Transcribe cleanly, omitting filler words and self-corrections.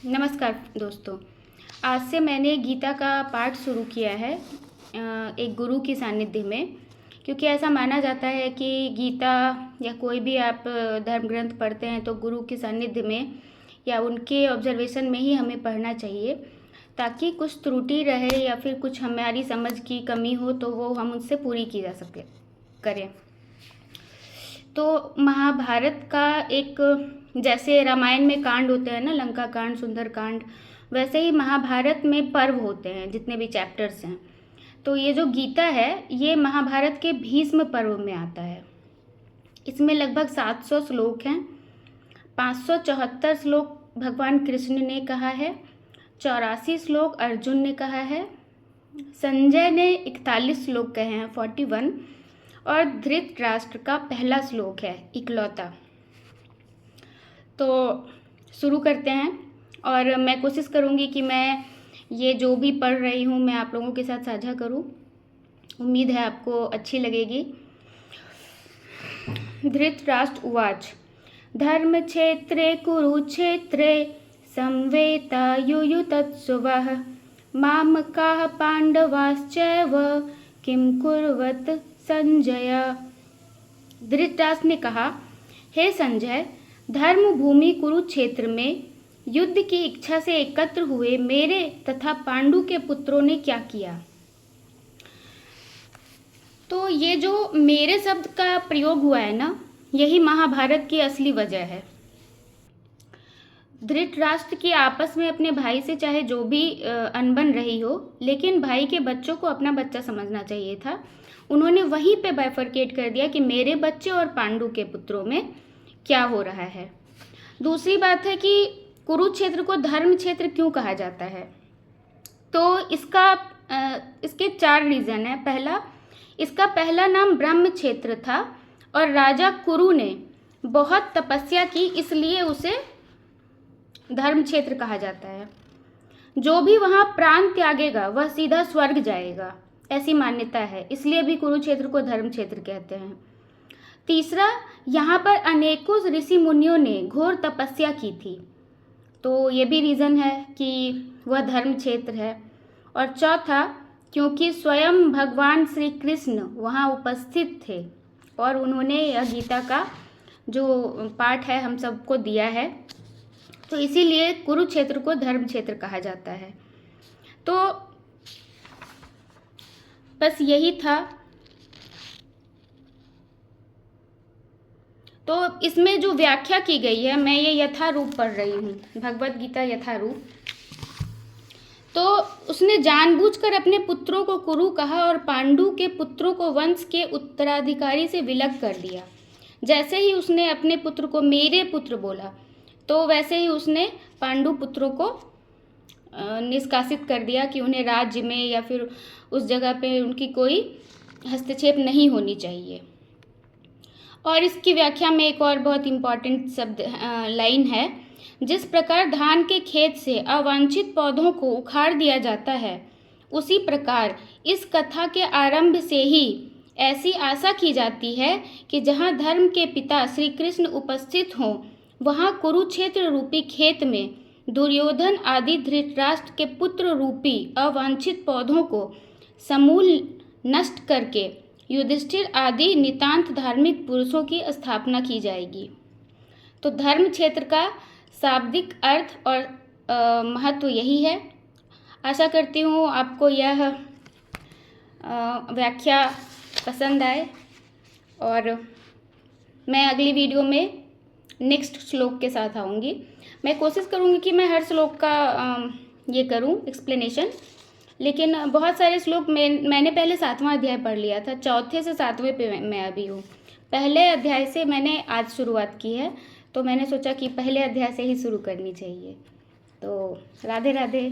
नमस्कार दोस्तों। आज से मैंने गीता का पाठ शुरू किया है एक गुरु के सानिध्य में, क्योंकि ऐसा माना जाता है कि गीता या कोई भी आप धर्म ग्रंथ पढ़ते हैं तो गुरु के सानिध्य में या उनके ऑब्जर्वेशन में ही हमें पढ़ना चाहिए, ताकि कुछ त्रुटि रहे या फिर कुछ हमारी समझ की कमी हो तो वो हम उनसे पूरी की जा सके करें। तो महाभारत का एक, जैसे रामायण में कांड होते हैं ना, लंका कांड, सुंदर कांड, वैसे ही महाभारत में पर्व होते हैं, जितने भी चैप्टर्स हैं। तो ये जो गीता है ये महाभारत के भीष्म पर्व में आता है। इसमें लगभग 700 श्लोक हैं। 574 श्लोक भगवान कृष्ण ने कहा है, 84 श्लोक अर्जुन ने कहा है, संजय ने 41 श्लोक कहे हैं 41, और धृतराष्ट्र का पहला श्लोक है इकलौता। तो शुरू करते हैं, और मैं कोशिश करूँगी कि मैं ये जो भी पढ़ रही हूँ मैं आप लोगों के साथ साझा करूँ। उम्मीद है आपको अच्छी लगेगी। धृतराष्ट्र उवाच धर्मक्षेत्रे कुरुक्षेत्रे संवेतायुयुत्सवः मामकाः पांडवाश्चैव किं कुर्वत संजय। धृतराष्ट्र ने कहा, हे संजय, धर्म भूमि कुरुक्षेत्र में युद्ध की इच्छा से एकत्र हुए मेरे तथा पांडु के पुत्रों ने क्या किया। तो ये जो मेरे शब्द का प्रयोग हुआ है ना, यही महाभारत की असली वजह है। धृतराष्ट्र की आपस में अपने भाई से चाहे जो भी अनबन रही हो, लेकिन भाई के बच्चों को अपना बच्चा समझना चाहिए था। उन्होंने वहीं पे बाइफरकेट कर दिया कि मेरे बच्चे और पांडु के पुत्रों में क्या हो रहा है। दूसरी बात है कि कुरुक्षेत्र को धर्म क्षेत्र क्यों कहा जाता है। तो इसके 4 रीज़न है। पहला, इसका पहला नाम ब्रह्म क्षेत्र था और राजा कुरु ने बहुत तपस्या की, इसलिए उसे धर्म क्षेत्र कहा जाता है। जो भी वहाँ प्राण त्यागेगा वह सीधा स्वर्ग जाएगा, ऐसी मान्यता है, इसलिए भी कुरुक्षेत्र को धर्म क्षेत्र कहते हैं। तीसरा, यहाँ पर अनेकों ऋषि मुनियों ने घोर तपस्या की थी, तो ये भी रीज़न है कि वह धर्म क्षेत्र है। और चौथा, क्योंकि स्वयं भगवान श्री कृष्ण वहाँ उपस्थित थे और उन्होंने यह गीता का जो पाठ है हम सबको दिया है, तो इसीलिए कुरुक्षेत्र को धर्म क्षेत्र कहा जाता है। तो बस यही था। तो इसमें जो व्याख्या की गई है, मैं ये यथारूप पढ़ रही हूँ, भगवत गीता यथारूप। तो उसने जानबूझकर अपने पुत्रों को कुरु कहा और पांडु के पुत्रों को वंश के उत्तराधिकारी से विलग कर दिया। जैसे ही उसने अपने पुत्र को मेरे पुत्र बोला, तो वैसे ही उसने पांडु पुत्रों को निष्कासित कर दिया कि उन्हें राज्य में या फिर उस जगह पे उनकी कोई हस्तक्षेप नहीं होनी चाहिए। और इसकी व्याख्या में एक और बहुत इम्पॉर्टेंट शब्द लाइन है, जिस प्रकार धान के खेत से अवांछित पौधों को उखाड़ दिया जाता है, उसी प्रकार इस कथा के आरंभ से ही ऐसी आशा की जाती है कि जहाँ धर्म के पिता श्री कृष्ण उपस्थित हों, वहाँ कुरुक्षेत्र रूपी खेत में दुर्योधन आदि धृतराष्ट्र के पुत्र रूपी अवांछित पौधों को समूल नष्ट करके युधिष्ठिर आदि नितांत धार्मिक पुरुषों की स्थापना की जाएगी। तो धर्म क्षेत्र का शाब्दिक अर्थ और महत्व यही है। आशा करती हूँ आपको यह व्याख्या पसंद आए, और मैं अगली वीडियो में नेक्स्ट श्लोक के साथ आऊँगी। मैं कोशिश करूँगी कि मैं हर श्लोक का ये करूँ एक्सप्लेनेशन, लेकिन बहुत सारे श्लोक मैंने पहले 7वां अध्याय पढ़ लिया था, 4थे से 7वें पे मैं अभी हूँ। पहले अध्याय से मैंने आज शुरुआत की है, तो मैंने सोचा कि पहले अध्याय से ही शुरू करनी चाहिए। तो राधे राधे।